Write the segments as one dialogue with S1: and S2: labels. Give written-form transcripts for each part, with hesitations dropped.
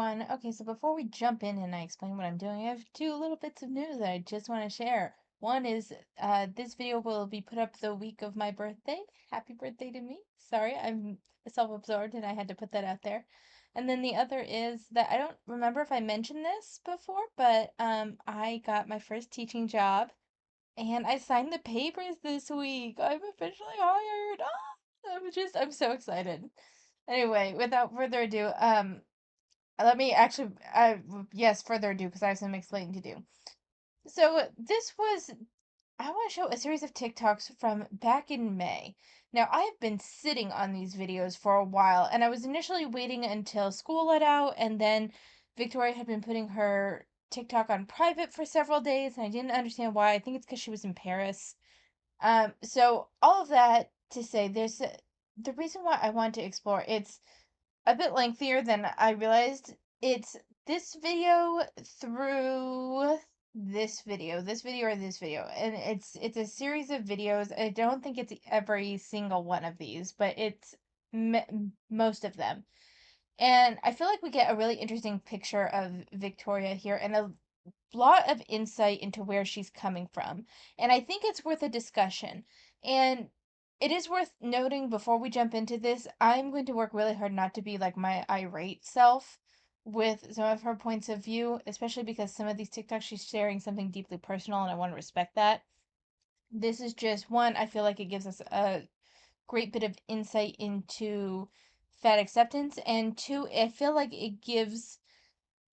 S1: everyone. Okay, so before we jump in and I explain what I'm doing, I have two little bits of news that I just want to share. One is this video will be put up the week of my birthday. Happy birthday to me. Sorry, I'm self-absorbed and I had to put that out there. And then the other is that I don't remember if I mentioned this before, but I got my first teaching job and I signed the papers this week. I'm officially hired. I'm so excited. Anyway, without further ado, let me actually, yes, further ado, because I have some explaining to do. So this was, I want to show a series of TikToks from back in May. Now, I have been sitting on these videos for a while, and I was initially waiting until school let out, and then Victoria had been putting her TikTok on private for several days, and I didn't understand why. I think it's because she was in Paris. So all of that to say, the reason why I want to explore it's a bit lengthier than I realized. It's this video through this video or this video, and it's a series of videos. I don't think it's every single one of these, but it's most of them. And I feel like we get a really interesting picture of Victoria here and a lot of insight into where she's coming from. And I think it's worth a discussion. And it is worth noting before we jump into this, I'm going to work really hard not to be like my irate self with some of her points of view, especially because some of these TikToks she's sharing something deeply personal and I want to respect that. This is just one, I feel like it gives us a great bit of insight into fat acceptance, and two, I feel like it gives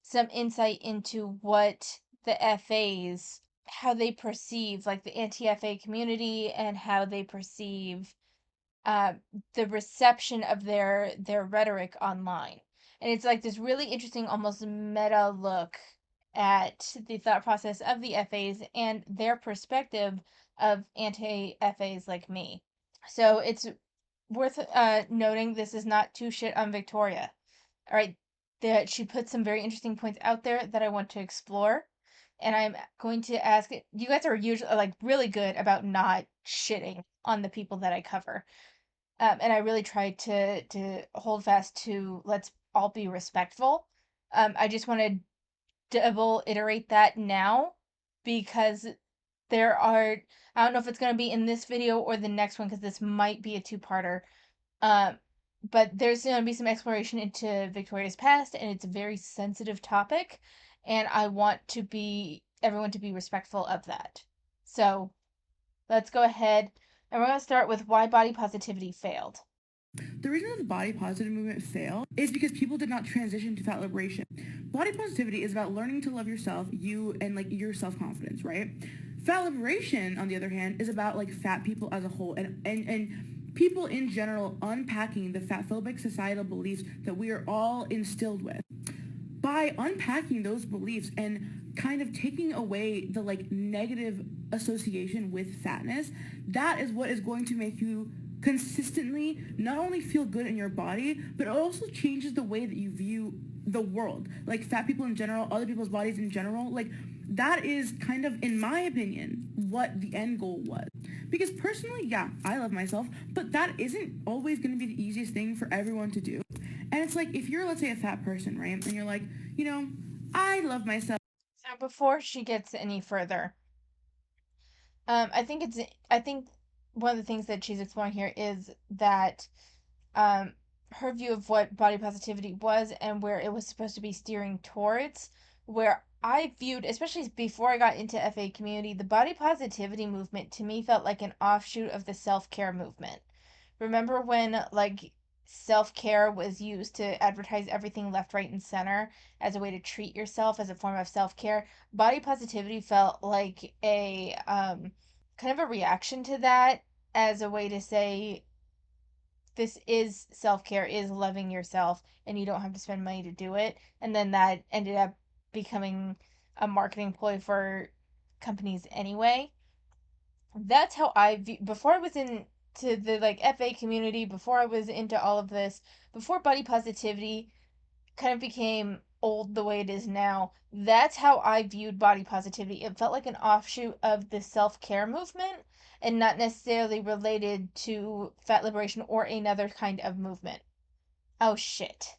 S1: some insight into what the FAs, how they perceive, like the anti-FA community, and how they perceive uh, the reception of their rhetoric online. And it's like this really interesting, almost meta look at the thought process of the FAs and their perspective of anti-FAs like me. So it's worth noting this is not too shit on Victoria. All right, that she put some very interesting points out there that I want to explore. And I'm going to ask you guys are usually like really good about not shitting on the people that I cover. And I really try to hold fast to let's all be respectful. I just want to double iterate that now because there are I don't know if it's going to be in this video or the next one because this might be a two-parter. Um, but there's going to be some exploration into Victoria's past, and it's a very sensitive topic, and I want to be everyone to be respectful of that. So let's go ahead, and we're going to start with why body positivity failed.
S2: The reason that the body positive movement failed is because people did not transition to fat liberation. Body positivity is about learning to love yourself, you, and like your self-confidence, right? Fat liberation, on the other hand, is about like fat people as a whole and people in general unpacking the fatphobic societal beliefs that we are all instilled with. By unpacking those beliefs and kind of taking away the like negative association with fatness, that is what is going to make you consistently not only feel good in your body, but it also changes the way that you view the world. Like fat people in general, other people's bodies in general, like that is kind of, in my opinion, what the end goal was. Because personally, yeah, I love myself, but that isn't always going to be the easiest thing for everyone to do. And it's like, if you're, let's say, a fat person, right? And you're like, I love myself.
S1: So before she gets any further, I think one of the things that she's exploring here is that um, her view of what body positivity was and where it was supposed to be steering towards. Where I viewed, especially before I got into FA community, the body positivity movement to me felt like an offshoot of the self care movement. Remember when like self care was used to advertise everything left, right, and center as a way to treat yourself as a form of self care? Body positivity felt like a kind of a reaction to that as a way to say this is self care, is loving yourself, and you don't have to spend money to do it. And then that ended up becoming a marketing ploy for companies anyway. That's how before I was into the like FA community, before I was into all of this, before body positivity kind of became old the way it is now. That's how I viewed body positivity. It felt like an offshoot of the self care movement and not necessarily related to fat liberation or another kind of movement. Oh shit.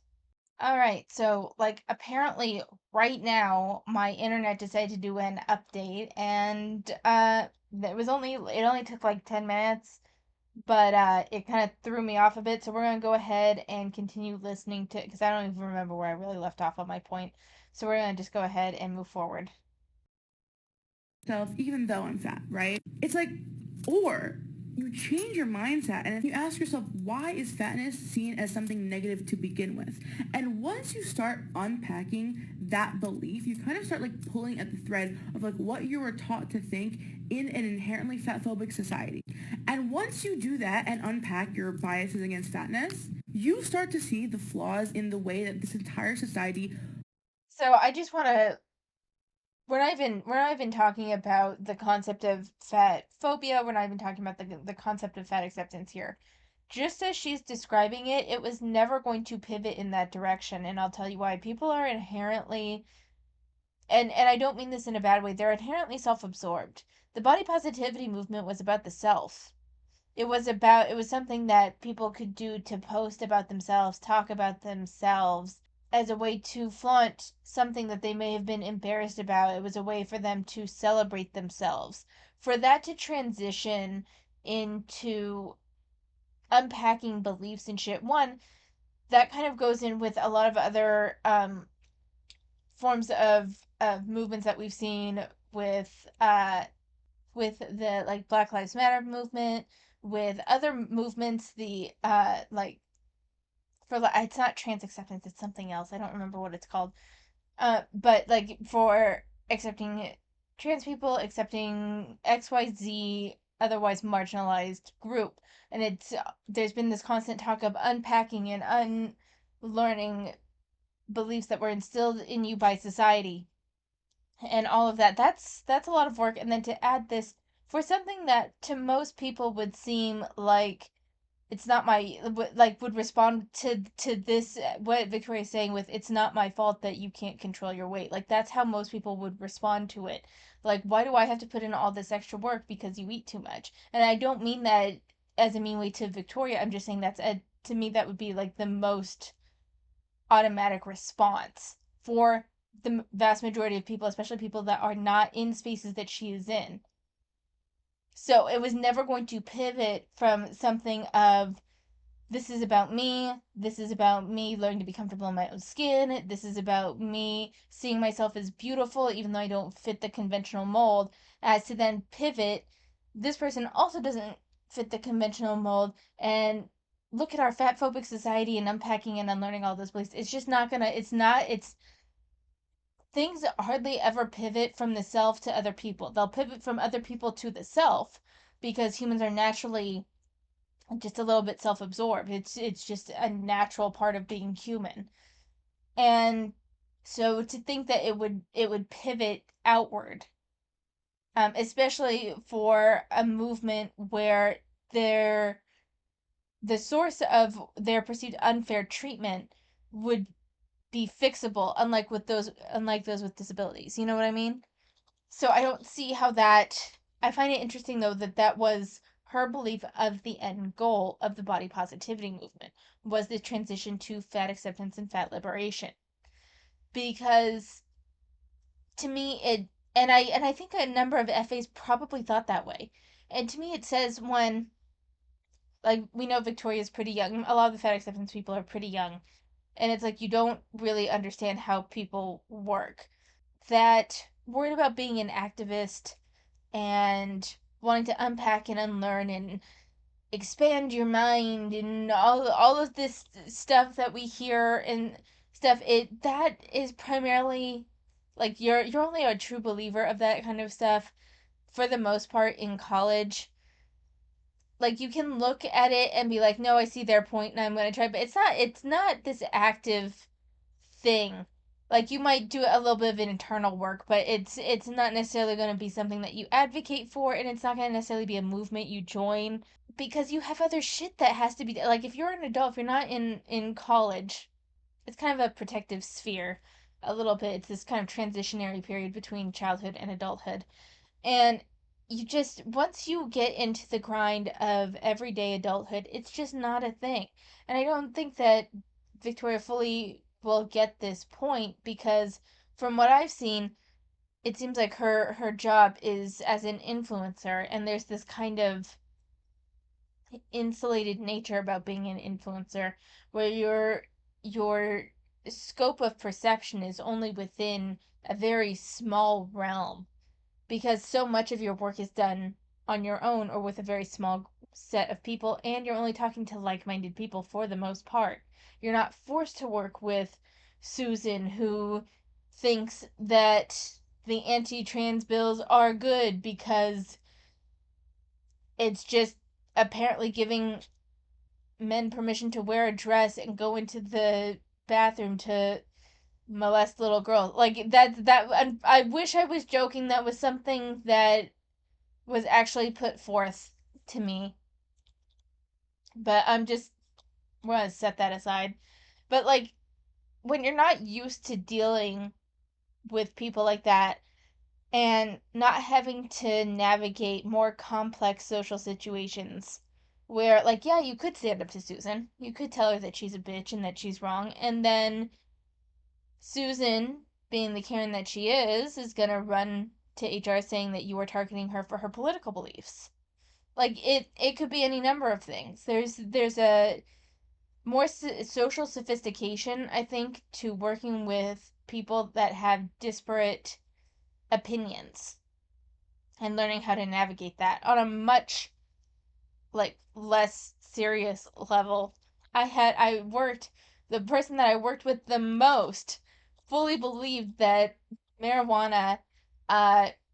S1: All right, so like apparently right now my internet decided to do an update and it only took like 10 minutes, but it kind of threw me off a bit, so we're going to go ahead and continue listening to cuz I don't even remember where I really left off on my point. So we're going to just go ahead and move forward.
S2: Self even though I'm fat, right? It's like, or you change your mindset and you ask yourself, why is fatness seen as something negative to begin with? And once you start unpacking that belief, you kind of start like pulling at the thread of like what you were taught to think in an inherently fatphobic society. And once you do that and unpack your biases against fatness, you start to see the flaws in the way that this entire society.
S1: So I just want to we're not even talking about the concept of fat phobia. We're not even talking about the concept of fat acceptance here. Just as she's describing it, it was never going to pivot in that direction, and I'll tell you why. People are inherently, and I don't mean this in a bad way, they're inherently self-absorbed. The body positivity movement was about the self. It was something that people could do to post about themselves, talk about themselves as a way to flaunt something that they may have been embarrassed about. It was a way for them to celebrate themselves. For that to transition into unpacking beliefs and shit, one, that kind of goes in with a lot of other forms of movements that we've seen with the like Black Lives Matter movement, with other movements, the like for it's not trans acceptance, it's something else. I don't remember what it's called. But like for accepting trans people, accepting XYZ otherwise marginalized group, and it's there's been this constant talk of unpacking and unlearning beliefs that were instilled in you by society and all of that. That's a lot of work, and then to add this for something that to most people would seem like it's not my like would respond to this what Victoria's saying with it's not my fault that you can't control your weight. Like that's how most people would respond to it. Like why do I have to put in all this extra work because you eat too much? And I don't mean that as a mean way to Victoria. I'm just saying that's a to me that would be like the most automatic response for the vast majority of people, especially people that are not in spaces that she is in. So it was never going to pivot from something of this is about me. This is about me learning to be comfortable in my own skin. This is about me seeing myself as beautiful, even though I don't fit the conventional mold. As to then pivot, this person also doesn't fit the conventional mold. And look at our fat phobic society and unpacking and unlearning all those beliefs. It's just not gonna, it's things hardly ever pivot from the self to other people. They'll pivot from other people to the self because humans are naturally just a little bit self-absorbed. It's just a natural part of being human. And so to think that it would pivot outward, especially for a movement where their the source of their perceived unfair treatment would be fixable, unlike those with disabilities. You know what I mean? So I don't see how that. I find it interesting though that that was her belief of the end goal of the body positivity movement was the transition to fat acceptance and fat liberation. Because to me it and I think a number of FAs probably thought that way. And to me it says when like we know Victoria's pretty young. A lot of the fat acceptance people are pretty young. And it's like you don't really understand how people work. That worried about being an activist and wanting to unpack and unlearn and expand your mind and all of this stuff that we hear and stuff it that is primarily like you're only a true believer of that kind of stuff for the most part in college. Like you can look at it and be like, no, I see their point and I'm gonna try, but it's not this active thing. Like you might do a little bit of an internal work, but it's not necessarily going to be something that you advocate for, and it's not going to necessarily be a movement you join because you have other shit that has to be like if you're an adult, if you're not in college, it's kind of a protective sphere, a little bit. It's this kind of transitionary period between childhood and adulthood, and you just once you get into the grind of everyday adulthood, it's just not a thing. And I don't think that Victoria fully will get this point, because from what I've seen, it seems like her job is as an influencer, and there's this kind of insulated nature about being an influencer where your scope of perception is only within a very small realm, because so much of your work is done on your own or with a very small set of people, and you're only talking to like-minded people for the most part. You're not forced to work with Susan, who thinks that the anti-trans bills are good because it's just apparently giving men permission to wear a dress and go into the bathroom to molest little girls. Like that. And I wish I was joking. That was something that was actually put forth to me. But I'm just, we're gonna set that aside. But like, when you're not used to dealing with people like that, and not having to navigate more complex social situations where, like, yeah, you could stand up to Susan, you could tell her that she's a bitch and that she's wrong, and then Susan, being the Karen that she is gonna run to HR saying that you were targeting her for her political beliefs. Like, it could be any number of things. There's a more social sophistication, I think, to working with people that have disparate opinions, and learning how to navigate that on a much, like, less serious level. I worked The person that I worked with the most fully believed that marijuana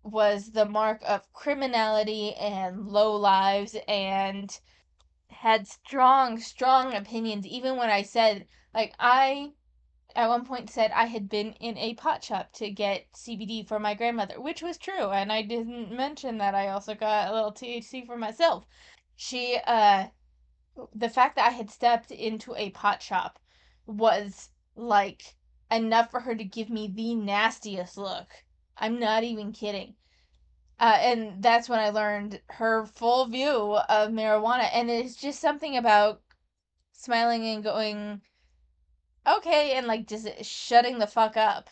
S1: was the mark of criminality and low lives, and had strong opinions, even when I said, like, I at one point said I had been in a pot shop to get CBD for my grandmother, which was true, and I didn't mention that I also got a little THC for myself. She The fact that I had stepped into a pot shop was like enough for her to give me the nastiest look. I'm not even kidding. And that's when I learned her full view of marijuana, and it's just something about smiling and going, okay, and like just shutting the fuck up,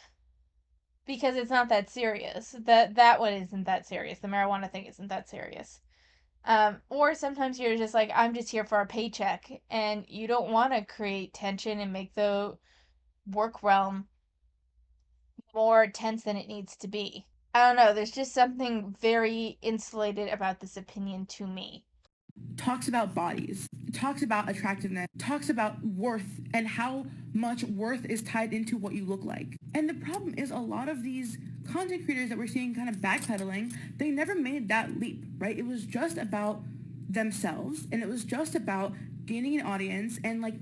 S1: because it's not that serious. That one isn't that serious. The marijuana thing isn't that serious. Or sometimes you're just like, I'm just here for a paycheck, and you don't want to create tension and make the work realm more tense than it needs to be. I don't know. There's just something very insulated about this opinion to me.
S2: Talks about bodies, talks about attractiveness, talks about worth and how much worth is tied into what you look like. And the problem is a lot of these content creators that we're seeing kind of backpedaling, they never made that leap, right? It was just about themselves, and it was just about gaining an audience and like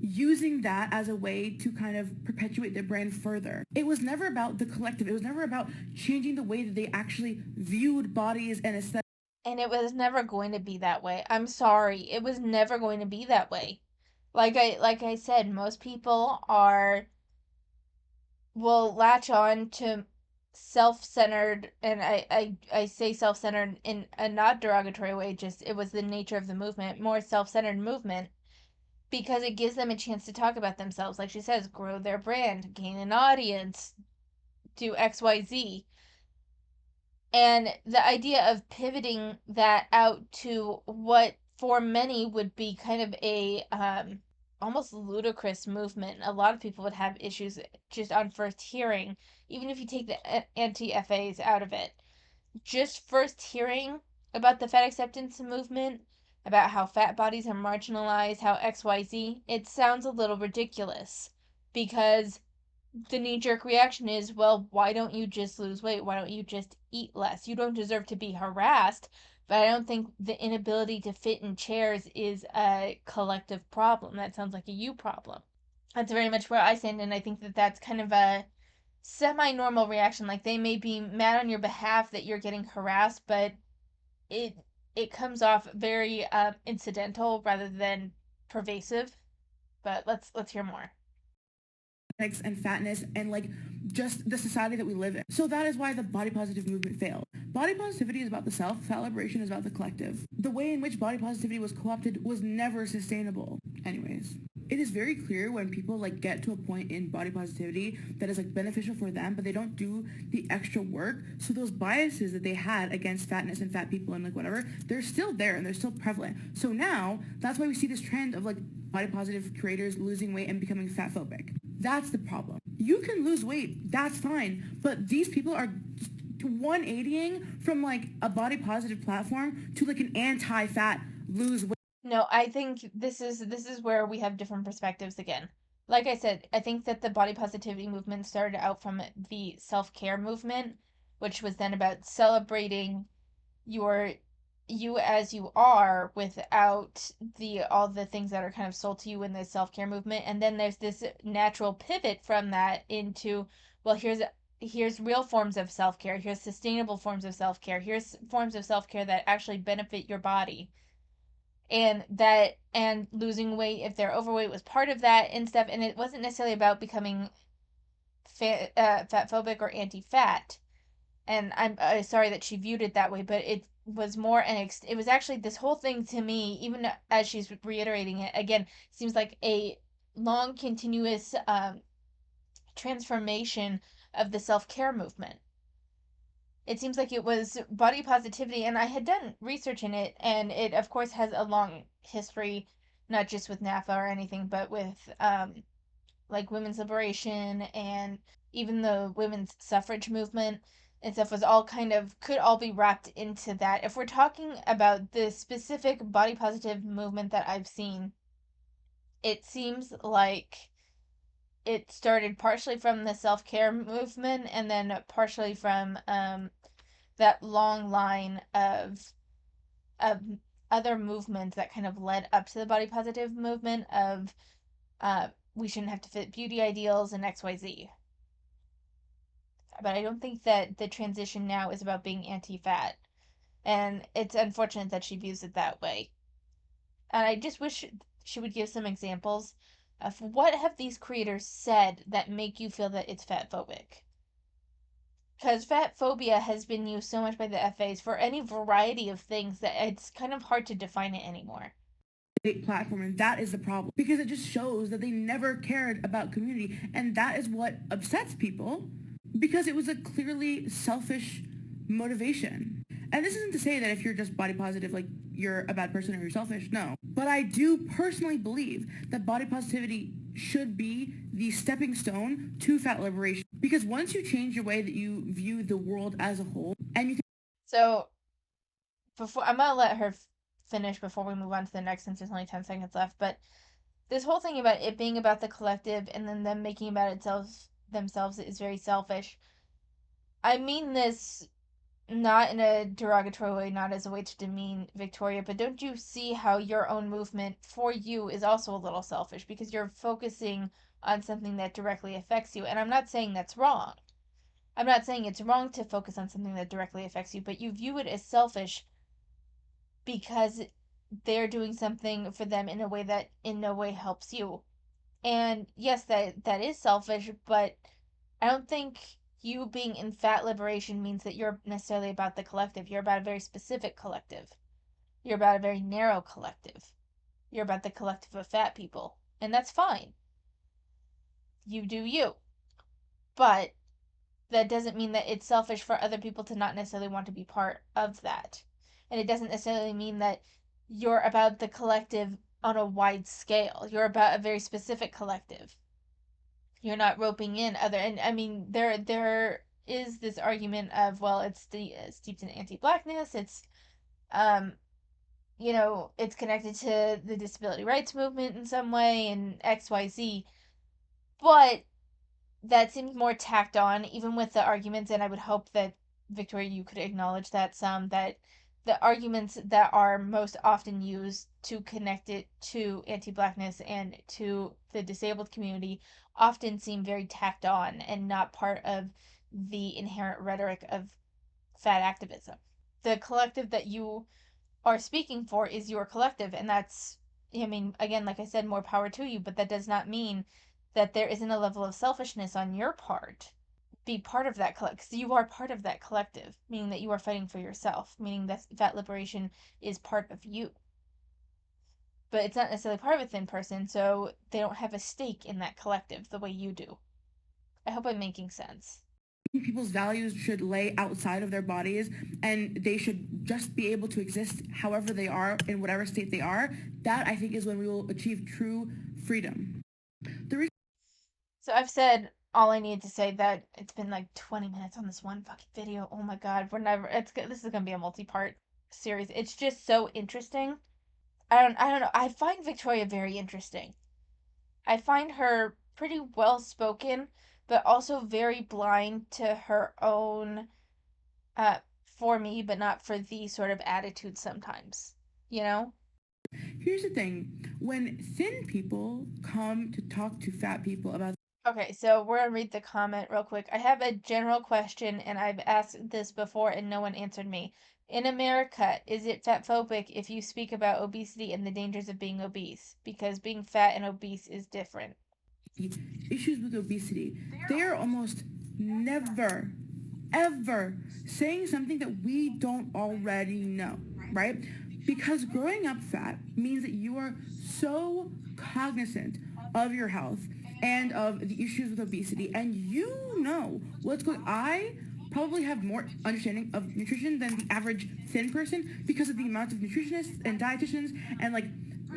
S2: using that as a way to kind of perpetuate their brand further. It was never about the collective. It was never about changing the way that they actually viewed bodies and aesthetics.
S1: And it was never going to be that way. I'm sorry. It was never going to be that way. Like I said, most people are will latch on to self-centered, and I say self-centered in a not derogatory way, just it was the nature of the movement, more self-centered movement, because it gives them a chance to talk about themselves, like she says, grow their brand, gain an audience, do XYZ. And the idea of pivoting that out to what for many would be kind of a almost ludicrous movement. A lot of people would have issues just on first hearing, even if you take the anti-FAs out of it. Just first hearing about the fat acceptance movement, about how fat bodies are marginalized, how XYZ, it sounds a little ridiculous, because the knee jerk reaction is, well, why don't you just lose weight? Why don't you just eat less? You don't deserve to be harassed. But I don't think the inability to fit in chairs is a collective problem. That sounds like a you problem. That's very much where I stand, and I think that that's kind of a semi normal reaction. Like, they may be mad on your behalf that you're getting harassed, but it it comes off very incidental rather than pervasive. But let's hear more.
S2: And fatness and like just the society that we live in. So that is why the body positive movement failed. Body positivity is about the self, fat liberation is about the collective. The way in which body positivity was co-opted was never sustainable. Anyways. it is very clear when people like get to a point in body positivity that is like beneficial for them, but they don't do the extra work. So those biases that they had against fatness and fat people and like whatever, they're still there and they're still prevalent. So now that's why we see this trend of like body positive creators losing weight and becoming fat phobic. That's the problem. You can lose weight, that's fine, but these people are 180ing from like a body positive platform to like an anti-fat lose weight.
S1: No, I think this is where we have different perspectives again. Like I said, I think that the body positivity movement started out from the self-care movement, which was then about celebrating your you as you are without the all the things that are kind of sold to you in the self-care movement. And then there's this natural pivot from that into, well, here's real forms of self-care, here's sustainable forms of self-care, here's forms of self-care that actually benefit your body, and losing weight if they're overweight was part of that and stuff. And it wasn't necessarily about becoming fat phobic or anti-fat, and I'm sorry that she viewed it that way, but it was more it was actually this whole thing to me, even as she's reiterating it again, seems like a long continuous transformation of the self-care movement. It seems like it was body positivity, and I had done research in it, and it of course has a long history, not just with NAFA or anything, but with like women's liberation, and even the women's suffrage movement and stuff was all kind of could all be wrapped into that. If we're talking about the specific body positive movement that I've seen, it seems like it started partially from the self-care movement and then partially from that long line of other movements that kind of led up to the body positive movement of we shouldn't have to fit beauty ideals and XYZ. But I don't think that the transition now is about being anti-fat, and it's unfortunate that she views it that way. And I just wish she would give some examples of what have these creators said that make you feel that it's fat phobic. Because fat phobia has been used so much by the FAs for any variety of things that it's kind of hard to define it anymore.
S2: Platform, and that is the problem because it just shows that they never cared about community, and that is what upsets people because it was a clearly selfish motivation. And this isn't to say that if you're just body positive, like you're a bad person or you're selfish. No, but I do personally believe that body positivity should be the stepping stone to fat liberation, because once you change your way that you view the world as a whole, and you can
S1: So before I'm gonna let her finish before we move on to the next, since there's only 10 seconds left. But this whole thing about it being about the collective and then them making about itself themselves is very selfish. I mean this not in a derogatory way, not as a way to demean Victoria, but don't you see how your own movement for you is also a little selfish because you're focusing on something that directly affects you? And I'm not saying that's wrong. I'm not saying it's wrong to focus on something that directly affects you, but you view it as selfish because they're doing something for them in a way that in no way helps you. And yes, that is selfish, but I don't think you being in fat liberation means that you're necessarily about the collective. You're about a very specific collective. You're about a very narrow collective. You're about the collective of fat people. And that's fine. You do you. But that doesn't mean that it's selfish for other people to not necessarily want to be part of that. And it doesn't necessarily mean that you're about the collective on a wide scale. You're about a very specific collective. You're not roping in other, and I mean there is this argument of, well, it's steeped in anti-blackness, it's um it's connected to the disability rights movement in some way and XYZ, but that seems more tacked on, even with the arguments. And I would hope that, Victoria, you could acknowledge that that the arguments that are most often used to connect it to anti-blackness and to the disabled community often seem very tacked on and not part of the inherent rhetoric of fat activism. The collective that you are speaking for is your collective, and that's, I mean, again, like I said, more power to you, but that does not mean that there isn't a level of selfishness on your part. Be part of that collective, because you are part of that collective, meaning that you are fighting for yourself, meaning that fat liberation is part of you. but it's not necessarily part of a thin person, so they don't have a stake in that collective the way you do. I hope I'm making sense.
S2: People's values should lay outside of their bodies and they should just be able to exist however they are in whatever state they are. That I think is when we will achieve true freedom. The
S1: So I've said all I need to say. That it's been like 20 minutes on this one fucking video. Oh my god, we're never this is going to be a multi-part series. It's just so interesting. I don't know. I find Victoria very interesting. I find her pretty well spoken, but also very blind to her own for me, but not for the sort of attitude sometimes. You know?
S2: Here's the thing, when thin people come to talk to fat people about
S1: Okay, so we're gonna read the comment real quick. I have a general question, and I've asked this before and no one answered me. In America, is it fatphobic if you speak about obesity and the dangers of being obese? Because being fat and obese is different.
S2: issues with obesity, they are almost never, ever saying something that we don't already know, right? Because growing up fat means that you are so cognizant of your health and of the issues with obesity, and you know what's going. I probably have more understanding of nutrition than the average thin person because of the amount of nutritionists and dietitians and like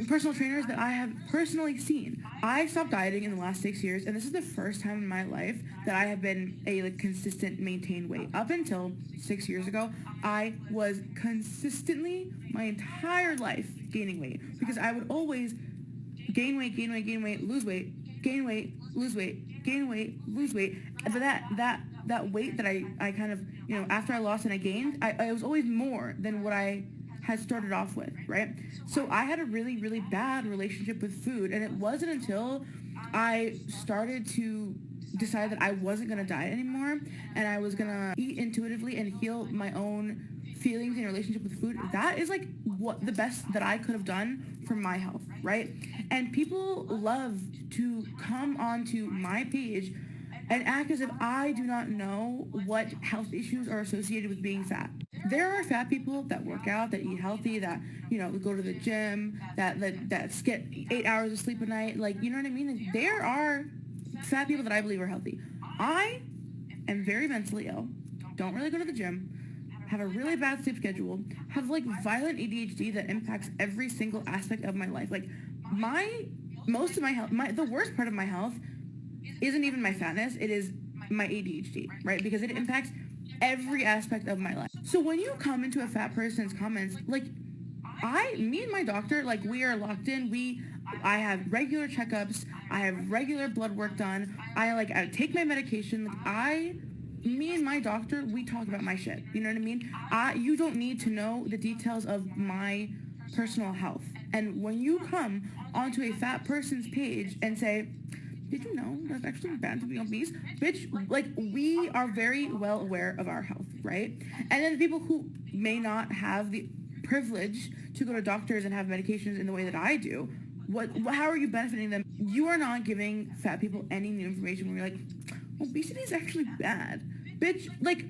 S2: personal trainers that I have personally seen. I stopped dieting in the last 6 years, and this is the first time in my life that I have been a like consistent maintained weight. Up until 6 years ago, I was consistently my entire life gaining weight because I would always gain weight, lose weight, gain weight, lose weight, gain weight, lose weight. But that weight that I kind of after I lost and I gained, I was always more than what I had started off with, right? So I had a really, really bad relationship with food, and it wasn't until I started to decide that I wasn't gonna diet anymore and I was gonna eat intuitively and heal my own feelings in relationship with food. That is like what the best that I could have done for my health, right? And people love to come onto my page and act as if I do not know what health issues are associated with being fat. There are fat people that work out, that eat healthy, that go to the gym, that get 8 hours of sleep a night. Like, you know what I mean? And there are fat people that I believe are healthy. I am very mentally ill. Don't really go to the gym. Have a really bad sleep schedule. Have like violent ADHD that impacts every single aspect of my life. Like my most of my health, the worst part of my health isn't even my fatness. It is my ADHD, right? Because it impacts every aspect of my life. So when you come into a fat person's comments, like me and my doctor, like we are locked in. I have regular checkups. I have regular blood work done. I take my medication. Me and my doctor, we talk about my shit. You know what I mean? You don't need to know the details of my personal health. And when you come onto a fat person's page and say, did you know that's actually bad to be obese? Bitch, like we are very well aware of our health, right? And then the people who may not have the privilege to go to doctors and have medications in the way that I do, how are you benefiting them? You are not giving fat people any new information when you're like, obesity is actually bad. Bitch, like,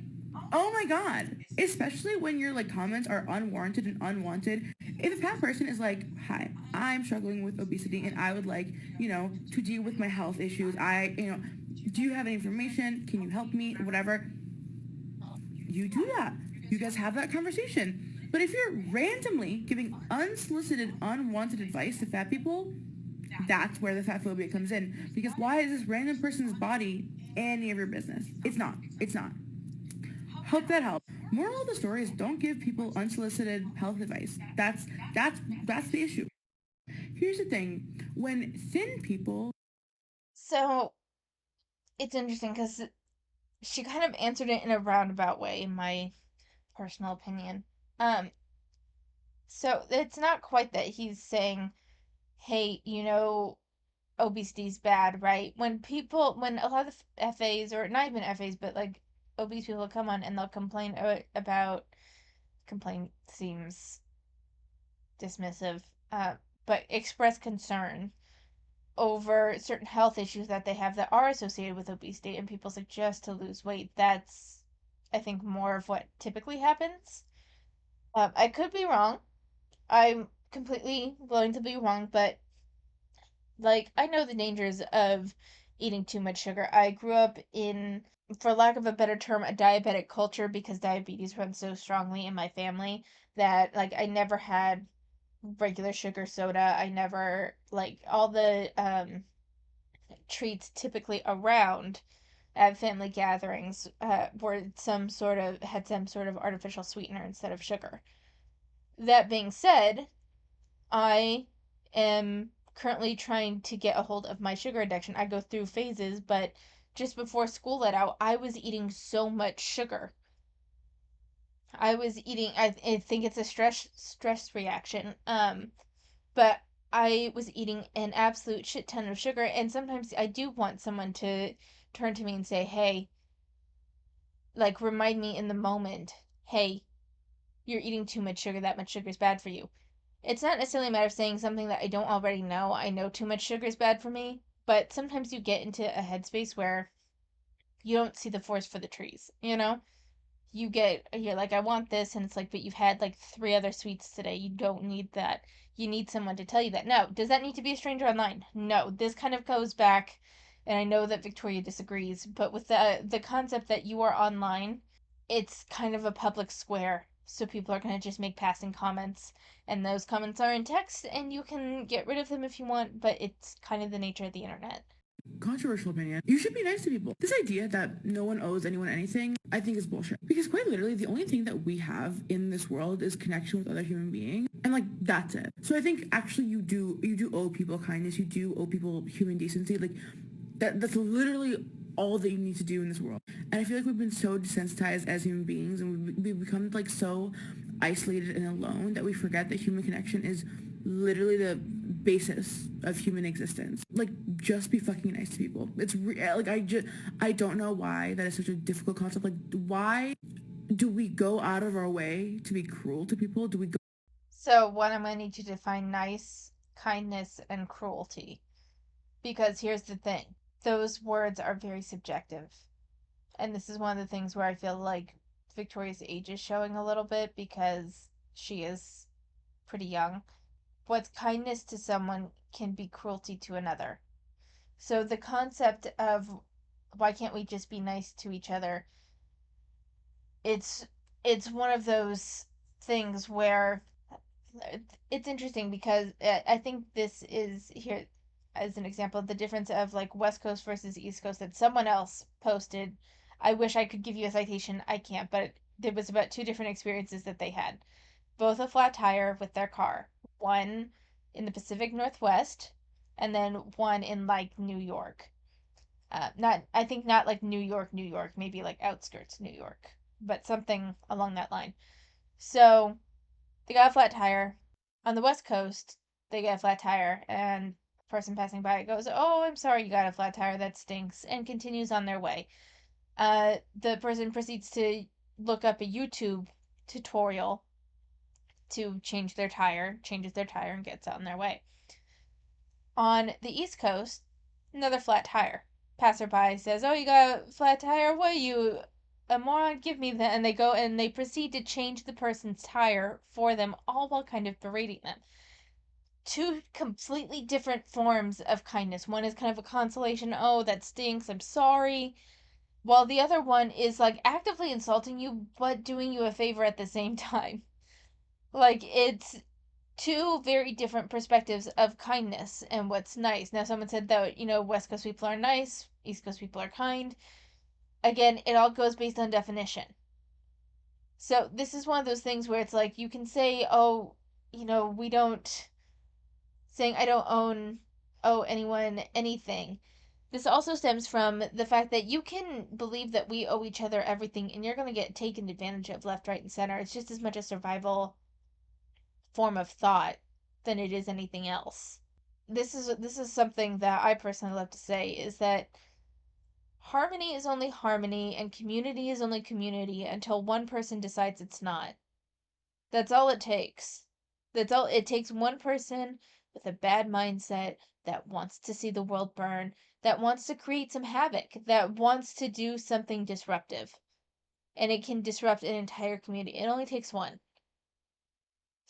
S2: oh my god. Especially when your like comments are unwarranted and unwanted. If a fat person is like, hi, I'm struggling with obesity and I would like, to deal with my health issues. Do you have any information? Can you help me? Whatever. You do that. You guys have that conversation. But if you're randomly giving unsolicited, unwanted advice to fat people, that's where the fat phobia comes in. Because why is this random person's body any of your business? It's not. It's not. Hope that helps. Moral of the story is don't give people unsolicited health advice. That's the issue. Here's the thing. When thin people
S1: So it's interesting because she kind of answered it in a roundabout way, in my personal opinion. Um, so it's not quite that he's saying, hey, obesity's bad, right? When a lot of FAs, or not even FAs, but like obese people come on and they'll complain about, complain seems dismissive, but express concern over certain health issues that they have that are associated with obesity, and people suggest to lose weight. That's, I think, more of what typically happens. I could be wrong. I'm completely willing to be wrong, but like I know the dangers of eating too much sugar. I grew up in, for lack of a better term, a diabetic culture because diabetes runs so strongly in my family that like I never had regular sugar soda. I never like all the treats typically around at family gatherings were some sort of had some sort of artificial sweetener instead of sugar. That being said, I am currently trying to get a hold of my sugar addiction. I go through phases, but just before school let out, I was eating so much sugar. I was eating I think it's a stress reaction. But I was eating an absolute shit ton of sugar, and sometimes I do want someone to turn to me and say, "Hey, like remind me in the moment, hey, you're eating too much sugar. That much sugar is bad for you." It's not necessarily a matter of saying something that I don't already know. I know too much sugar is bad for me, but sometimes you get into a headspace where you don't see the forest for the trees, you know? You're like, I want this, and it's like, but you've had like three other sweets today. You don't need that. You need someone to tell you that. No, does that need to be a stranger online? No. This kind of goes back, and I know that Victoria disagrees, but with the concept that you are online, it's kind of a public square. So people are going to just make passing comments, and those comments are in text, and you can get rid of them if you want, but it's kind of the nature of the internet.
S2: Controversial opinion. You should be nice to people. This idea that no one owes anyone anything, I think is bullshit. Because quite literally, the only thing that we have in this world is connection with other human beings, and like that's it. So I think actually you do owe people kindness. You do owe people human decency. Like that's literally all that you need to do in this world. And I feel like we've been so desensitized as human beings, and we've become like so isolated and alone that we forget that human connection is literally the basis of human existence. Like, just be fucking nice to people. Like I don't know why that is such a difficult concept. Like, why do we go out of our way to be cruel to people? Do we go?
S1: So, one, I'm going to need you to define nice, kindness, and cruelty. Because here's the thing, those words are very subjective. And this is one of the things where I feel like Victoria's age is showing a little bit because she is pretty young. What's kindness to someone can be cruelty to another. So the concept of why can't we just be nice to each other? It's it's one of those things where it's interesting because I think this is here as an example the difference of like West Coast versus East Coast that someone else posted. I wish I could give you a citation. I can't, but it was about two different experiences that they had. Both a flat tire with their car. One in the Pacific Northwest, and then one in like New York. Not I think not like New York, New York, maybe like outskirts New York, but something along that line. So they got a flat tire. On the West Coast, they get a flat tire, and the person passing by goes, "Oh, I'm sorry you got a flat tire. That stinks," and continues on their way. The person proceeds to look up a YouTube tutorial to change their tire, changes their tire, and gets on their way. On the East Coast, another flat tire. Passerby says, "Oh, you got a flat tire? What are you, a moron? Give me that." And they go and they proceed to change the person's tire for them, all while kind of berating them. Two completely different forms of kindness. One is kind of a consolation, "Oh, that stinks, I'm sorry," while the other one is like actively insulting you, but doing you a favor at the same time. Like, it's two very different perspectives of kindness and what's nice. Now, someone said that, West Coast people are nice, East Coast people are kind. Again, it all goes based on definition. So, this is one of those things where it's like you can say, "Oh, we don't," saying, "I don't owe anyone anything." This also stems from the fact that you can believe that we owe each other everything and you're going to get taken advantage of left, right, and center. It's just as much a survival form of thought than it is anything else. This is something that I personally love to say is that harmony is only harmony and community is only community until one person decides it's not. That's all it takes. That's all it takes, one person with a bad mindset that wants to see the world burn, that wants to create some havoc, that wants to do something disruptive. And it can disrupt an entire community. It only takes one.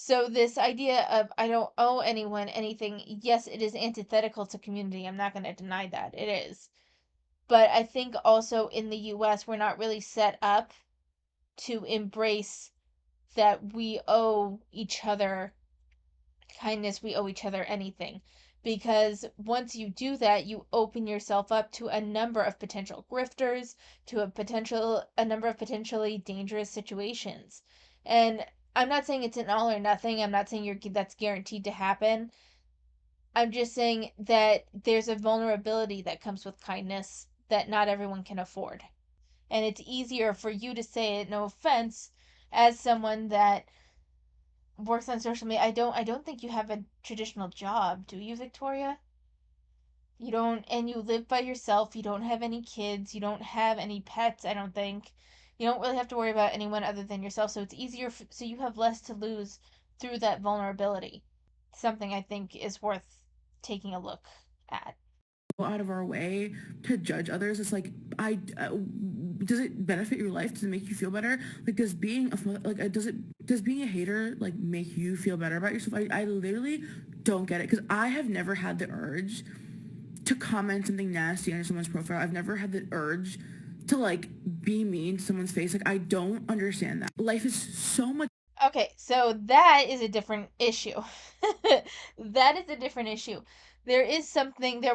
S1: So this idea of I don't owe anyone anything, yes, it is antithetical to community. I'm not going to deny that. It is. But I think also in the US, we're not really set up to embrace that we owe each other kindness, we owe each other anything. Because once you do that, you open yourself up to a number of potential grifters, to a number of potentially dangerous situations. And I'm not saying it's an all or nothing. I'm not saying that's guaranteed to happen. I'm just saying that there's a vulnerability that comes with kindness that not everyone can afford. And it's easier for you to say it, no offense, as someone that works on social media. I don't think you have a traditional job, do you, Victoria? You don't, and you live by yourself. You don't have any kids. You don't have any pets, I don't think. You don't really have to worry about anyone other than yourself, so it's easier so you have less to lose through that vulnerability. Something I think is worth taking a look at.
S2: Out of our way to judge others. It's like, I does it benefit your life? Does it make you feel better? Like, does being a hater like make you feel better about yourself? I literally don't get it, because I have never had the urge to comment something nasty under someone's profile. I've never had the urge to like be mean to someone's face. Like, I don't understand that. Life is so much.
S1: Okay, so that is a different issue. That is a different issue. There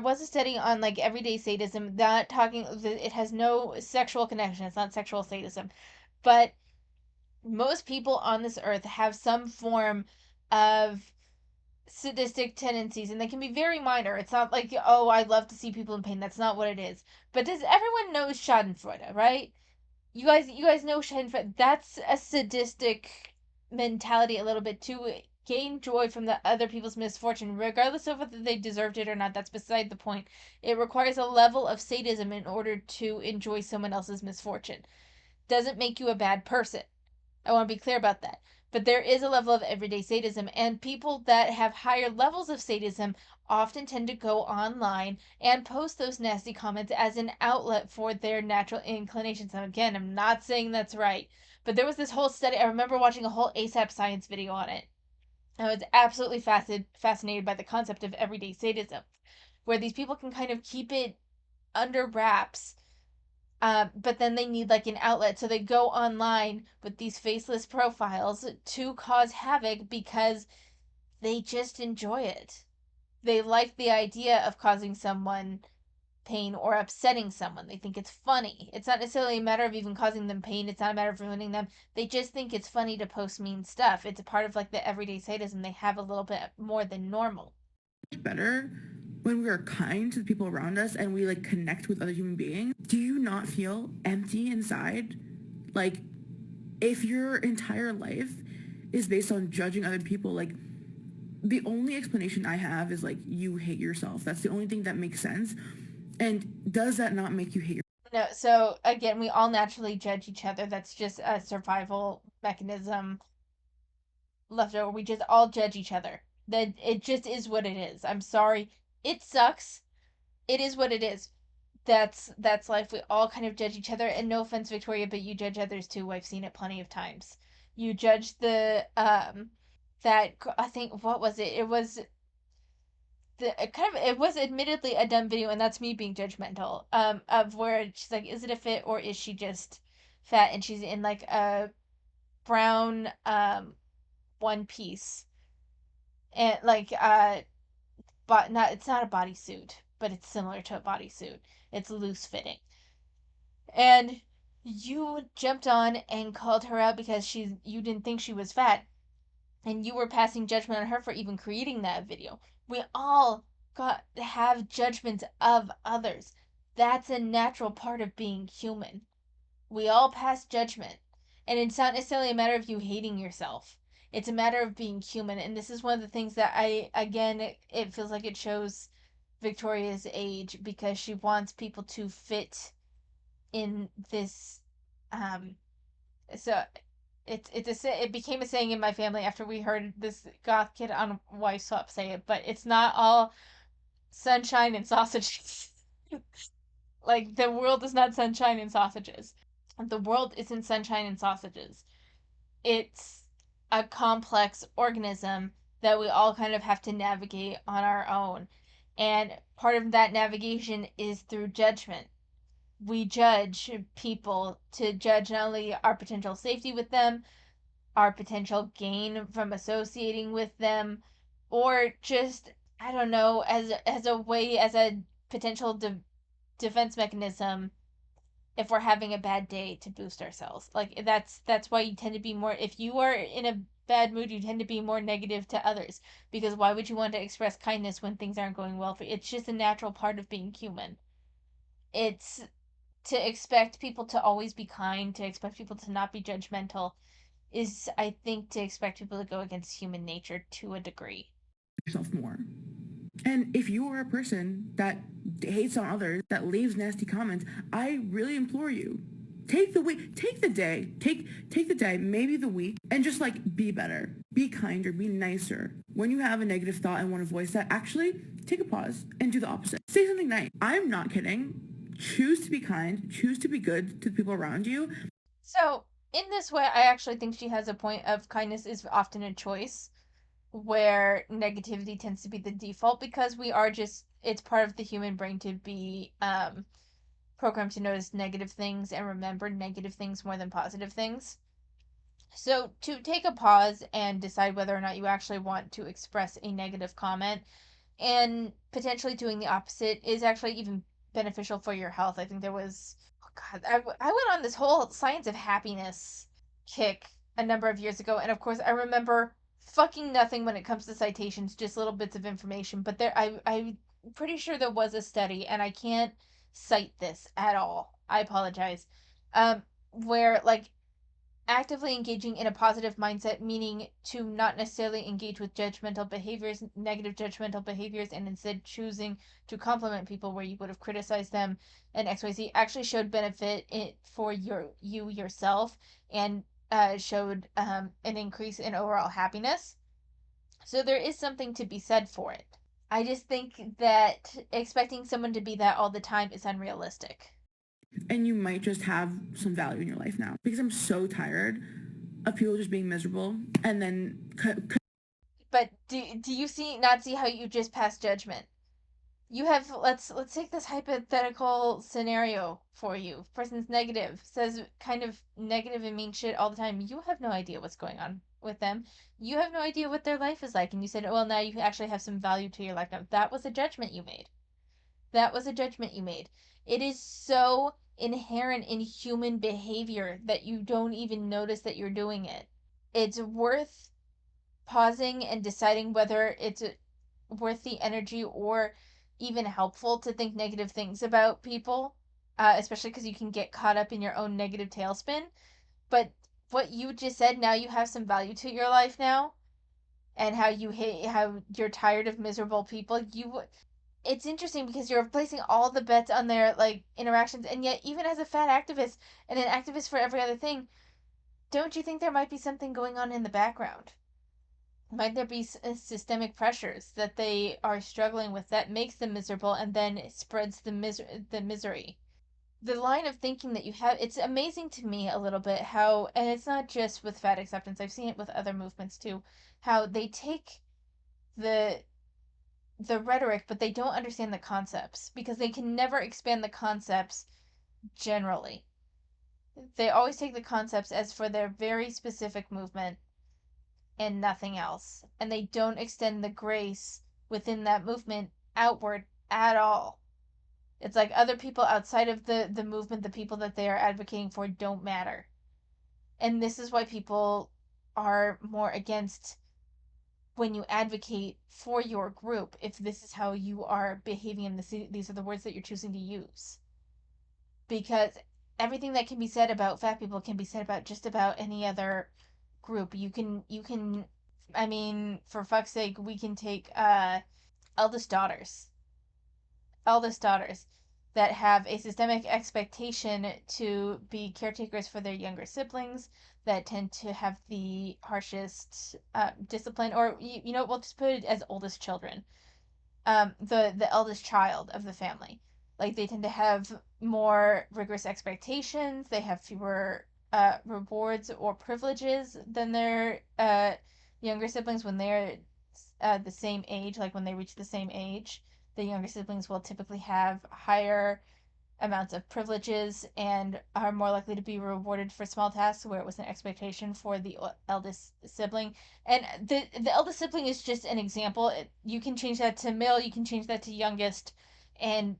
S1: was a study on like everyday sadism, not talking, it has no sexual connection, it's not sexual sadism. But most people on this earth have some form of sadistic tendencies, and they can be very minor. It's not like, oh, I love to see people in pain. That's not what it is. But does everyone know Schadenfreude, right? You guys know Schadenfreude. That's a sadistic mentality a little bit to gain joy from the other people's misfortune, regardless of whether they deserved it or not. That's beside the point. It requires a level of sadism in order to enjoy someone else's misfortune. Doesn't make you a bad person. I want to be clear about that. But there is a level of everyday sadism, and people that have higher levels of sadism often tend to go online and post those nasty comments as an outlet for their natural inclinations. And again, I'm not saying that's right, but there was this whole study. I remember watching a whole ASAP Science video on it. I was absolutely fascinated by the concept of everyday sadism, where these people can kind of keep it under wraps, but then they need like an outlet. So they go online with these faceless profiles to cause havoc because they just enjoy it. They like the idea of causing someone pain or upsetting someone. They think it's funny. It's not necessarily a matter of even causing them pain. It's not a matter of ruining them. They just think it's funny to post mean stuff. It's a part of like the everyday sadism they have a little bit more than normal.
S2: Better when we are kind to the people around us and we like connect with other human beings. Do you not feel empty inside? Like, if your entire life is based on judging other people, like, the only explanation I have is like, you hate yourself. That's the only thing that makes sense. And does that not make you hate yourself?
S1: No, so again, we all naturally judge each other. That's just a survival mechanism left over. We just all judge each other. That it just is what it is. I'm sorry. It sucks. It is what it is. That's life. We all kind of judge each other. And no offense, Victoria, but you judge others too. I've seen it plenty of times. You judge the that I think what was it? It was it was admittedly a dumb video, and that's me being judgmental. Of where she's like, is it a fit or is she just fat? And she's in like a brown one piece and like but not it's not a bodysuit, but it's similar to a bodysuit. It's loose fitting. And you jumped on and called her out because you didn't think she was fat, and you were passing judgment on her for even creating that video. We all got have judgments of others. That's a natural part of being human. We all pass judgment. And it's not necessarily a matter of you hating yourself. It's a matter of being human. And this is one of the things that again, it feels like it shows Victoria's age because she wants people to fit in this. Um, so it became a saying in my family after we heard this goth kid on Wife Swap say it, but it's not all sunshine and sausages. Like the world is not sunshine and sausages. The world isn't sunshine and sausages. It's a complex organism that we all kind of have to navigate on our own. And part of that navigation is through judgment. We judge people to judge not only our potential safety with them, our potential gain from associating with them, or just, I don't know, as a way, as a potential defense mechanism if we're having a bad day, to boost ourselves. Like that's why you tend to be more, if you are in a bad mood, you tend to be more negative to others, because why would you want to express kindness when things aren't going well for you? It's just a natural part of being human. It's to expect people to always be kind, to expect people to not be judgmental, is, I think, to expect people to go against human nature to a degree.
S2: Yourself more. And if you are a person that hates on others, that leaves nasty comments, I really implore you, take the week, take the day, take the day, maybe the week, and just like be better, be kinder, be nicer. When you have a negative thought and want to voice that, actually take a pause and do the opposite. Say something nice. I'm not kidding. Choose to be kind, choose to be good to the people around you.
S1: So, in this way, I actually think she has a point of kindness is often a choice, where negativity tends to be the default, because we are just, it's part of the human brain to be programmed to notice negative things and remember negative things more than positive things. So to take a pause and decide whether or not you actually want to express a negative comment, and potentially doing the opposite, is actually even beneficial for your health. I think there was, oh God, I went on this whole science of happiness kick a number of years ago, and of course I remember fucking nothing when it comes to citations, just little bits of information. But I'm pretty sure there was a study, and I can't cite this at all. I apologize. Where like actively engaging in a positive mindset, meaning to not necessarily engage with judgmental behaviors, negative judgmental behaviors, and instead choosing to compliment people where you would have criticized them, and XYZ, actually showed benefit for you yourself, and showed an increase in overall happiness. So there is something to be said for it. I just think that expecting someone to be that all the time is unrealistic.
S2: And you might just have some value in your life now, because I'm so tired of people just being miserable and then
S1: But do you see how you just pass judgment? You have, let's take this hypothetical scenario for you. Person's negative, says kind of negative and mean shit all the time. You have no idea what's going on with them. You have no idea what their life is like, and you said, well, now you actually have some value to your life now. That was a judgment you made. That was a judgment you made. It is so inherent in human behavior that you don't even notice that you're doing it. It's worth pausing and deciding whether it's worth the energy or even helpful to think negative things about people, especially because you can get caught up in your own negative tailspin. But what you just said, now you have some value to your life now, and how you hate, how you're tired of miserable people. It's interesting because you're placing all the bets on their like interactions, and yet even as a fat activist and an activist for every other thing, don't you think there might be something going on in the background? Might there be systemic pressures that they are struggling with that makes them miserable, and then spreads the misery? The line of thinking that you have, it's amazing to me a little bit how, and it's not just with fat acceptance, I've seen it with other movements too, how they take the the rhetoric, but they don't understand the concepts, because they can never expand the concepts generally. They always take the concepts as for their very specific movement and nothing else. And they don't extend the grace within that movement outward at all. It's like other people outside of the movement, the people that they are advocating for, don't matter. And this is why people are more against when you advocate for your group, if this is how you are behaving and these are the words that you're choosing to use. Because everything that can be said about fat people can be said about just about any other group. You can I mean, for fuck's sake, we can take eldest daughters. Eldest daughters that have a systemic expectation to be caretakers for their younger siblings, that tend to have the harshest discipline, or we'll just put it as oldest children, the eldest child of the family. Like, they tend to have more rigorous expectations, they have fewer rewards or privileges than their younger siblings when they're the same age, like when they reach the same age. The younger siblings will typically have higher amounts of privileges and are more likely to be rewarded for small tasks where it was an expectation for the eldest sibling. And the eldest sibling is just an example. You can change that to male, you can change that to youngest, and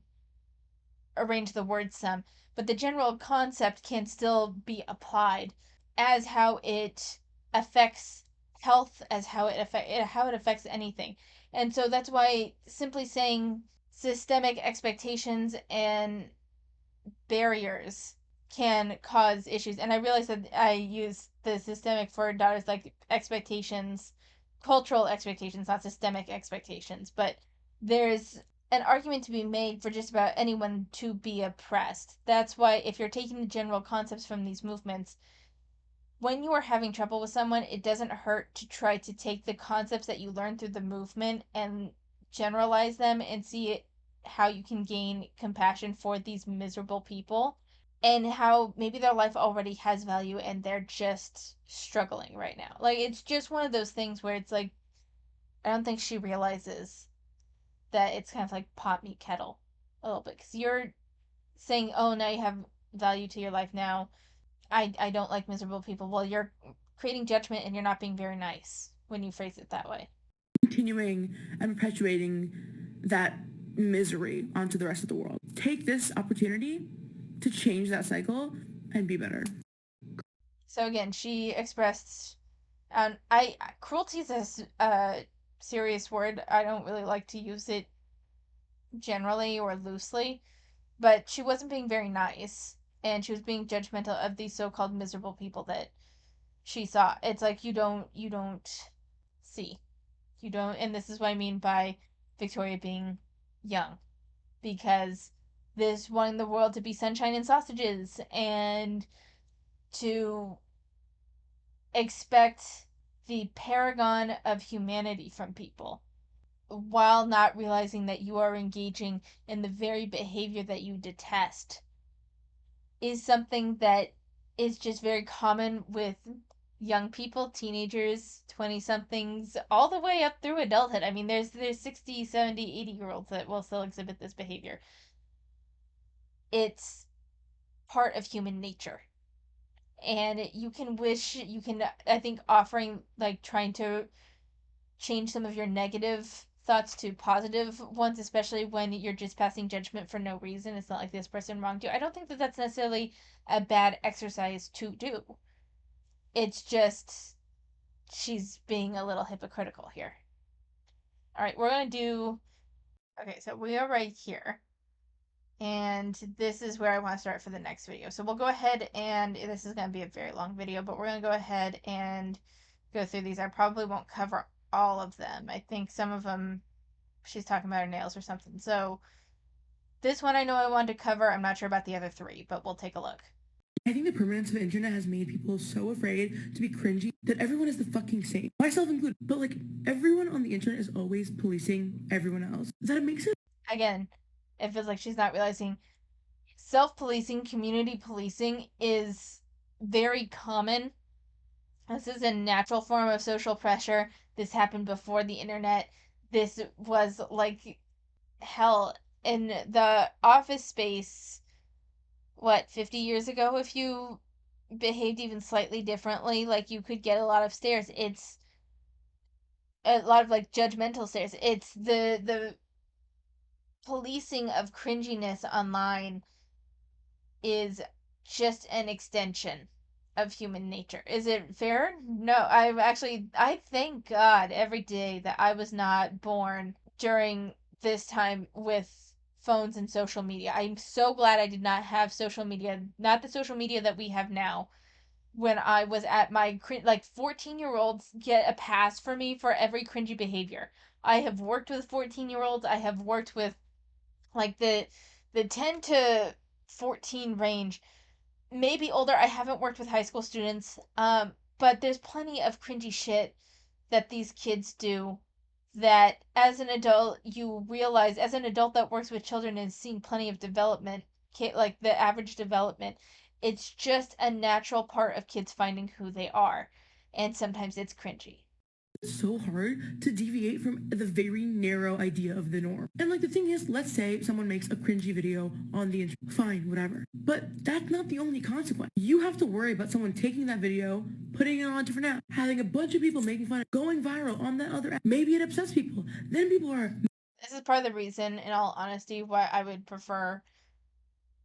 S1: arrange the words some, but the general concept can still be applied as how it affects health, as how it affects anything. And so that's why simply saying systemic expectations and barriers can cause issues. And I realize that I use the systemic for daughters like expectations, cultural expectations, not systemic expectations. But there's an argument to be made for just about anyone to be oppressed. That's why if you're taking the general concepts from these movements, when you are having trouble with someone, it doesn't hurt to try to take the concepts that you learn through the movement and generalize them and see it, how you can gain compassion for these miserable people and how maybe their life already has value and they're just struggling right now. Like, it's just one of those things where it's like, I don't think she realizes that it's kind of like pot meet kettle a little bit because you're saying, oh, now you have value to your life now. I don't like miserable people. Well, you're creating judgment and you're not being very nice when you phrase it that way.
S2: Continuing and perpetuating that misery onto the rest of the world. Take this opportunity to change that cycle and be better.
S1: So again, she expressed, I cruelty is a serious word. I don't really like to use it generally or loosely, but she wasn't being very nice, and she was being judgmental of these so-called miserable people that she saw. It's like you don't see. You don't, and this is what I mean by Victoria being young, because this wanting the world to be sunshine and sausages and to expect the paragon of humanity from people while not realizing that you are engaging in the very behavior that you detest is something that is just very common with young people, teenagers, 20 somethings, all the way up through adulthood. I mean, there's 60, 70, 80-year olds that will still exhibit this behavior. It's part of human nature. And you can wish, you can, I think, offering, like, trying to change some of your negative thoughts to positive ones, especially when you're just passing judgment for no reason. It's not like this person wronged you. I don't think that that's necessarily a bad exercise to do. It's just she's being a little hypocritical here. All right, we're going to do. Okay, so we are right here. And this is where I want to start for the next video. So we'll go ahead and this is going to be a very long video, but we're going to go ahead and go through these. I probably won't cover all of them. I think some of them she's talking about her nails or something. So this one I know I wanted to cover. I'm not sure about the other three, but we'll take a look.
S2: I think the permanence of the internet has made people so afraid to be cringy that everyone is the fucking same, myself included. But like everyone on the internet is always policing everyone else. Does that make sense?
S1: Again, it feels like she's not realizing self-policing, community policing is very common. This is a natural form of social pressure. This happened before the internet. This was like hell in the office space, what, 50 years ago, if you behaved even slightly differently, like you could get a lot of stares. It's a lot of like judgmental stares. It's the policing of cringiness online is just an extension of human nature. Is it fair? No, I thank God every day that I was not born during this time with phones and social media. I'm so glad I did not have social media, not the social media that we have now. When I was at my like 14-year-olds get a pass for me for every cringy behavior. I have worked with 14-year-olds. I have worked with like the 10 to 14 range, maybe older. I haven't worked with high school students. But there's plenty of cringy shit that these kids do that as an adult you realize, as an adult that works with children and seeing plenty of development, like the average development, It's just a natural part of kids finding who they are. And sometimes it's cringy.
S2: So hard to deviate from the very narrow idea of the norm. And like the thing is, let's say someone makes a cringy video on the internet. Fine, whatever. But that's not the only consequence. You have to worry about someone taking that video, putting it on a different app, having a bunch of people making fun of it, going viral on that other app. Maybe it upsets people. Then people are.
S1: This is part of the reason, in all honesty, why I would prefer,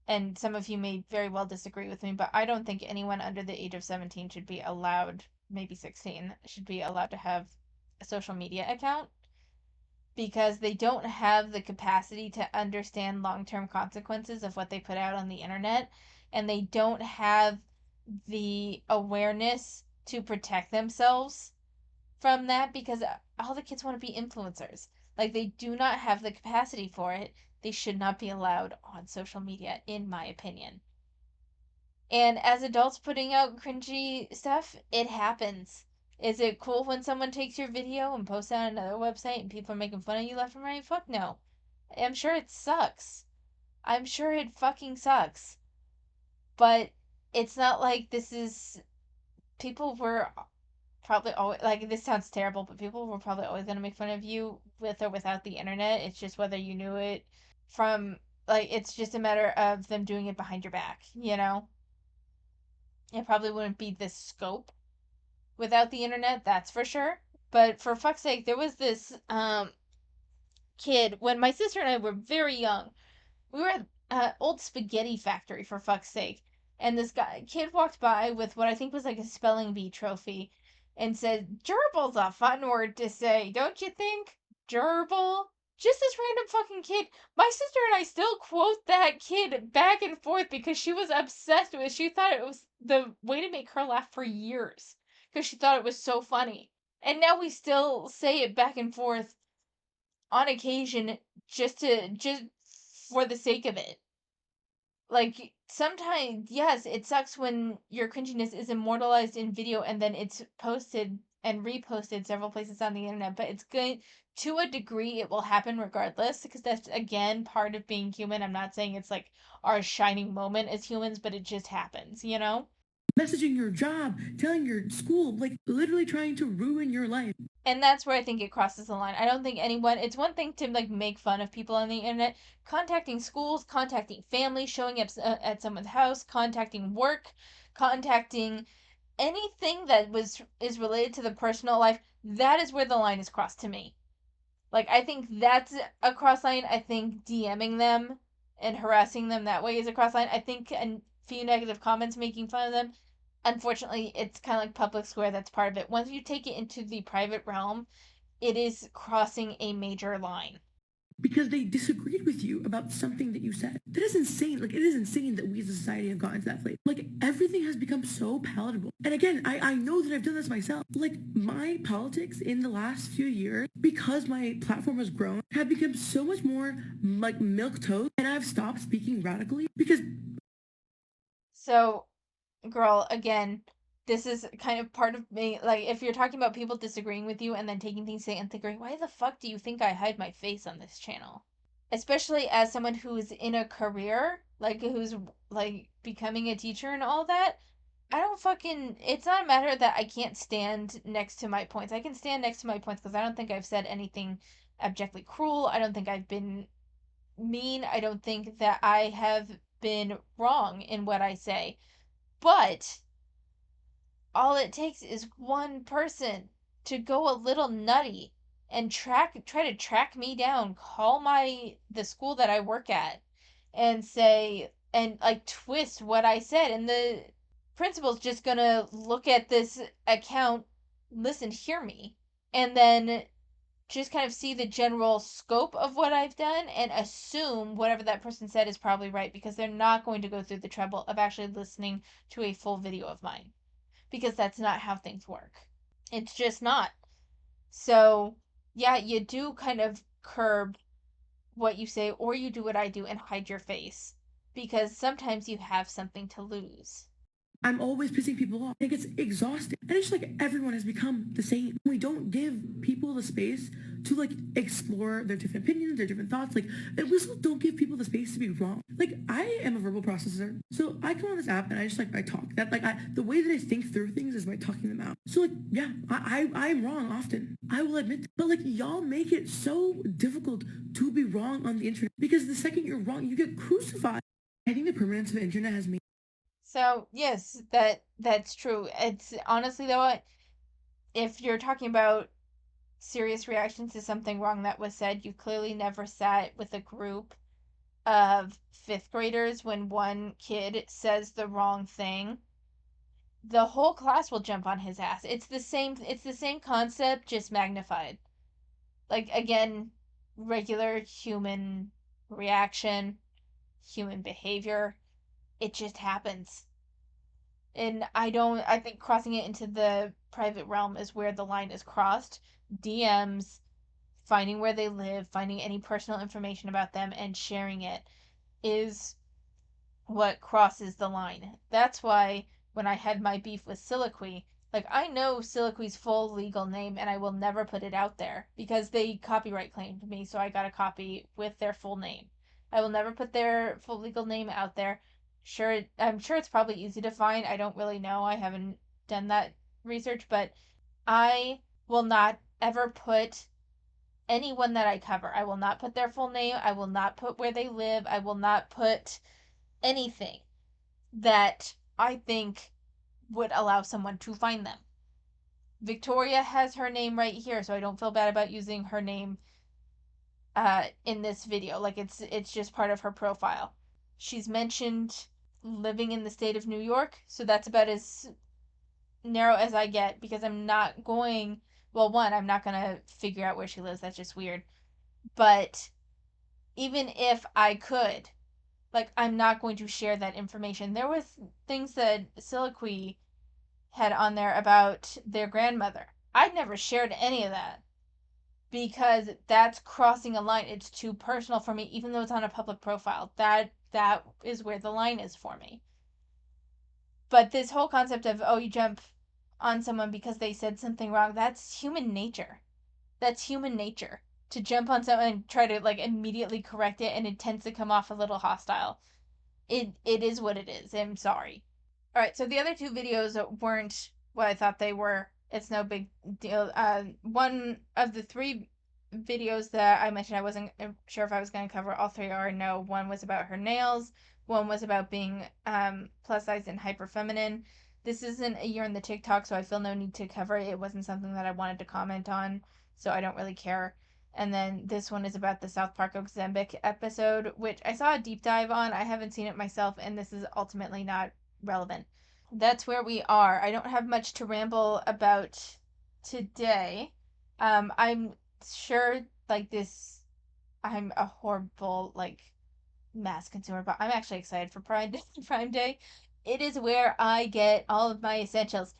S1: and some of you may very well disagree with me, but I don't think anyone under the age of 17 should be allowed, maybe 16, should be allowed to have a social media account because they don't have the capacity to understand long-term consequences of what they put out on the internet, and they don't have the awareness to protect themselves from that because all the kids want to be influencers. Like, they do not have the capacity for it. They should not be allowed on social media, in my opinion. And as adults putting out cringy stuff, it happens. Is it cool when someone takes your video and posts it on another website and people are making fun of you left and right? Fuck no. I'm sure it sucks. I'm sure it fucking sucks. But it's not like this is. People were probably always, like, this sounds terrible, but people were probably always going to make fun of you with or without the internet. It's just whether you knew it from, like, it's just a matter of them doing it behind your back, you know? It probably wouldn't be this scope without the internet, that's for sure. But for fuck's sake, there was this kid when my sister and I were very young. We were at old spaghetti factory for fuck's sake, and this kid walked by with what I think was like a spelling bee trophy, and said, "Gerbil's a fun word to say, don't you think? Gerbil." Just this random fucking kid. My sister and I still quote that kid back and forth because she was obsessed with it. She thought it was the way to make her laugh for years because she thought it was so funny. And now we still say it back and forth on occasion just for the sake of it. Like, sometimes, yes, it sucks when your cringiness is immortalized in video and then it's posted and reposted several places on the internet, but it's good to a degree. It will happen regardless because that's again part of being human. I'm not saying it's like our shining moment as humans, but it just happens, you know?
S2: Messaging your job, telling your school, like literally trying to ruin your life.
S1: And that's where I think it crosses the line. I don't think anyone, it's one thing to like make fun of people on the internet, contacting schools, contacting family, showing up at someone's house, contacting work, contacting anything that was is related to the personal life. That is where the line is crossed to me. Like, I think that's a cross line. I think DMing them and harassing them that way is a cross line. I think a few negative comments making fun of them, unfortunately, it's kind of like public square. That's part of it. Once you take it into the private realm, it is crossing a major line.
S2: Because they disagreed with you about something that you said. That is insane. Like, it is insane that we as a society have gotten to that place. Like, everything has become so palatable. And again, I know that I've done this myself. Like, my politics in the last few years, because my platform has grown, have become so much more like milk toast. And I've stopped speaking radically because
S1: So, girl, again, this is kind of part of me. Like, if you're talking about people disagreeing with you and then taking things and thinking, why the fuck do you think I hide my face on this channel? Especially as someone who is in a career, like who's like becoming a teacher and all that. I don't fucking, it's not a matter that I can't stand next to my points. I can stand next to my points because I don't think I've said anything abjectly cruel. I don't think I've been mean. I don't think that I have been wrong in what I say. But all it takes is one person to go a little nutty and try to track me down, call the school that I work at and say and like twist what I said, and the principal's just gonna look at this account, listen, hear me, and then just kind of see the general scope of what I've done and assume whatever that person said is probably right because they're not going to go through the trouble of actually listening to a full video of mine because that's not how things work. It's just not. So, yeah, you do kind of curb what you say, or you do what I do and hide your face because sometimes you have something to lose.
S2: I'm always pissing people off. It gets exhausting. And it's just like everyone has become the same. We don't give people the space to like explore their different opinions, their different thoughts. Like, and we also don't give people the space to be wrong. Like, I am a verbal processor. So I come on this app and I just like I talk. That like the way that I think through things is by talking them out. So like yeah, I'm wrong often. I will admit. But like y'all make it so difficult to be wrong on the internet because the second you're wrong, you get crucified. I think the permanence of the internet has made.
S1: So, yes, that's true. It's honestly though, if you're talking about serious reactions to something wrong that was said, you clearly never sat with a group of fifth graders when one kid says the wrong thing. The whole class will jump on his ass. It's the same concept, just magnified. Like again, regular human reaction, human behavior. It just happens. And I think crossing it into the private realm is where the line is crossed. DMs, finding where they live, finding any personal information about them and sharing it is what crosses the line. That's why when I had my beef with Soliloquy, like I know Soliloquy's full legal name and I will never put it out there because they copyright claimed me, so I got a copy with their full name. I will never put their full legal name out there. I'm sure it's probably easy to find. I don't really know. I haven't done that research, but I will not ever put anyone that I cover. I will not put their full name. I will not put where they live. I will not put anything that I think would allow someone to find them. Victoria has her name right here, so I don't feel bad about using her name in this video. Like it's just part of her profile. She's mentioned living in the state of New York, so that's about as narrow as I get because I'm not going. Well, one, I'm not gonna figure out where she lives. That's just weird. But even if I could, like, I'm not going to share that information. There was things that Soliloquy had on there about their grandmother. I'd never shared any of that because that's crossing a line. It's too personal for me, even though it's on a public profile. That is where the line is for me. But this whole concept of you jump on someone because they said something wrong, that's human nature. That's human nature. To jump on someone and try to like immediately correct it and it tends to come off a little hostile. It is what it is. I'm sorry. All right, so the other two videos weren't what I thought they were. It's no big deal. One of the three videos that I mentioned, I wasn't sure if I was going to cover. All three are no. One was about her nails. One was about being plus size and hyper feminine. This isn't a year in the TikTok, so I feel no need to cover it. It wasn't something that I wanted to comment on, so I don't really care. And then this one is about the South Park Ozempic episode, which I saw a deep dive on. I haven't seen it myself, and this is ultimately not relevant. That's where we are. I don't have much to ramble about today. I'm sure like this I'm a horrible like mass consumer, but I'm actually excited for Prime Day. Prime Day. It is where I get all of my essentials.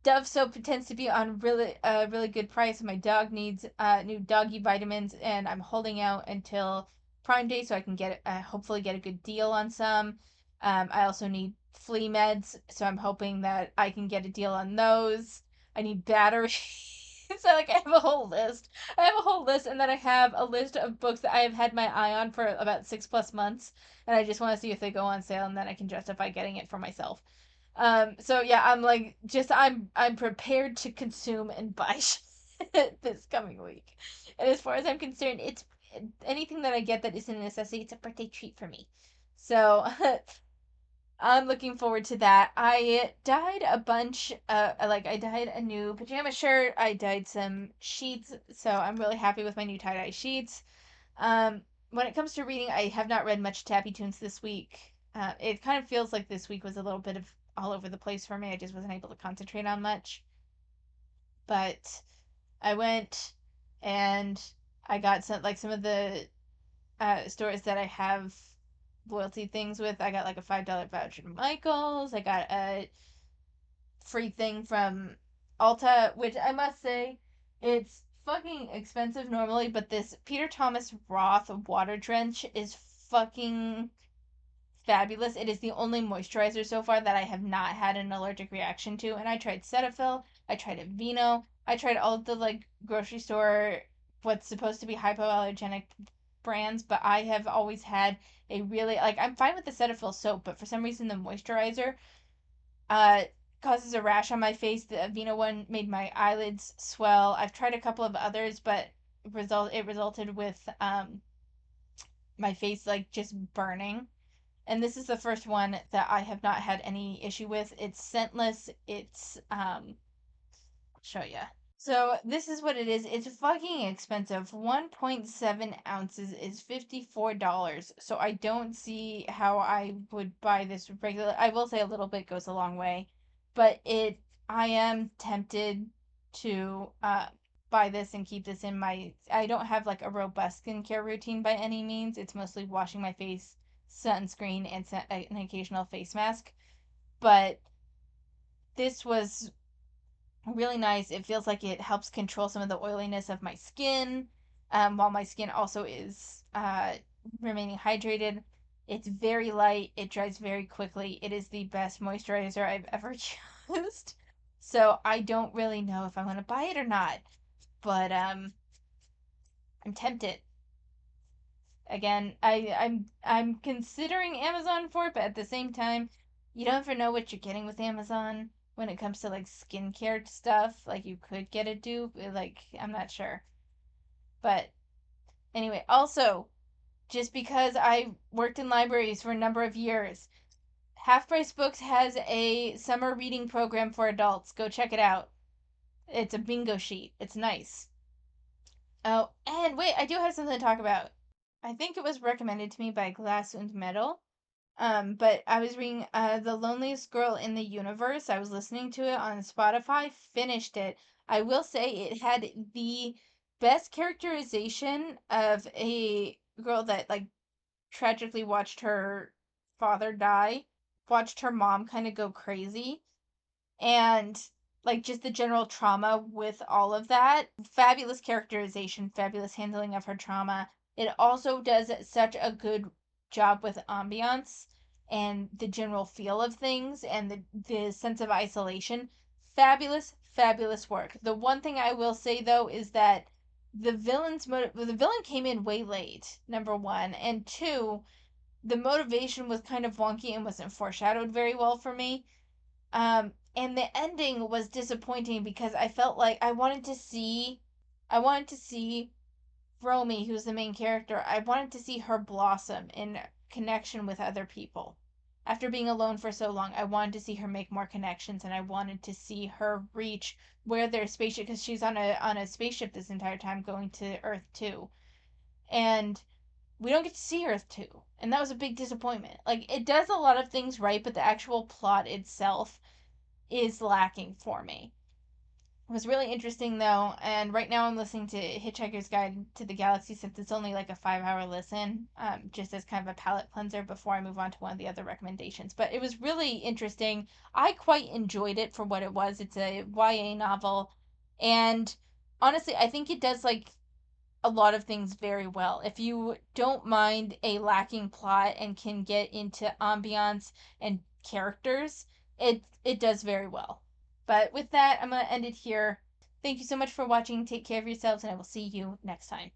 S1: Dove soap tends to be on really good price. My dog needs new doggy vitamins, and I'm holding out until Prime Day so I can get hopefully get a good deal on some. I also need flea meds, so I'm hoping that I can get a deal on those. I need batteries. So like I have a whole list. I have a whole list, and then I have a list of books that I have had my eye on for about 6+ months, and I just want to see if they go on sale, and then I can justify getting it for myself. So yeah, I'm like just I'm prepared to consume and buy this coming week. And as far as I'm concerned, it's anything that I get that isn't a necessity. It's a birthday treat for me. So I'm looking forward to that. I dyed a bunch. Like I dyed a new pajama shirt. I dyed some sheets, so I'm really happy with my new tie dye sheets. When it comes to reading, I have not read much Tappy Tunes this week. It kind of feels like this week was a little bit of all over the place for me. I just wasn't able to concentrate on much. But I went and I got some of the stores that I have loyalty things with. I got like a $5 voucher to Michael's. I got a free thing from Ulta, which I must say, it's fucking expensive normally, but this Peter Thomas Roth water drench is fucking fabulous. It is the only moisturizer so far that I have not had an allergic reaction to. And I tried Cetaphil, I tried Aveeno, I tried all of the like grocery store what's supposed to be hypoallergenic brands, but I have always had a really like I'm fine with the Cetaphil soap, but for some reason the moisturizer uh causes a rash on my face. The Aveeno one made my eyelids swell. I've tried a couple of others, but it resulted with my face like just burning. And this is the first one that I have not had any issue with. It's scentless. It's I'll show you. So this is what it is. It's fucking expensive. 1.7 ounces is $54. So I don't see how I would buy this regular. I will say a little bit goes a long way, but I am tempted to buy this and keep this in my. I don't have like a robust skincare routine by any means. It's mostly washing my face, sunscreen, and an occasional face mask. But this was really nice. It feels like it helps control some of the oiliness of my skin, while my skin also is remaining hydrated. It's very light. It dries very quickly. It is the best moisturizer I've ever used. So I don't really know if I'm gonna buy it or not, but I'm tempted. Again, I'm considering Amazon for it, but at the same time, you don't ever know what you're getting with Amazon when it comes to like skincare stuff. Like you could get a dupe, like I'm not sure. But anyway, also, just because I worked in libraries for a number of years, Half Price Books has a summer reading program for adults. Go check it out. It's a bingo sheet. It's nice. Oh, and wait, I do have something to talk about. I think it was recommended to me by Glass and Metal. But I was reading The Loneliest Girl in the Universe. I was listening to it on Spotify, finished it. I will say it had the best characterization of a girl that like tragically watched her father die, watched her mom kind of go crazy, and like just the general trauma with all of that. Fabulous characterization, fabulous handling of her trauma. It also does such a good job with ambiance and the general feel of things and the sense of isolation. Fabulous, fabulous work. The one thing I will say though is that the villain came in way late, number one, and two, the motivation was kind of wonky and wasn't foreshadowed very well for me. And the ending was disappointing because I felt like I wanted to see Romy, who's the main character, I wanted to see her blossom in connection with other people. After being alone for so long, I wanted to see her make more connections and I wanted to see her reach where their spaceship, because she's on a spaceship this entire time going to Earth 2. And we don't get to see Earth 2. And that was a big disappointment. Like it does a lot of things right, but the actual plot itself is lacking for me. It was really interesting though, and right now I'm listening to Hitchhiker's Guide to the Galaxy since it's only like a 5 hour listen, just as kind of a palate cleanser before I move on to one of the other recommendations. But it was really interesting. I quite enjoyed it for what it was. It's a YA novel, and honestly, I think it does like a lot of things very well. If you don't mind a lacking plot and can get into ambiance and characters, it does very well. But with that, I'm going to end it here. Thank you so much for watching. Take care of yourselves, and I will see you next time.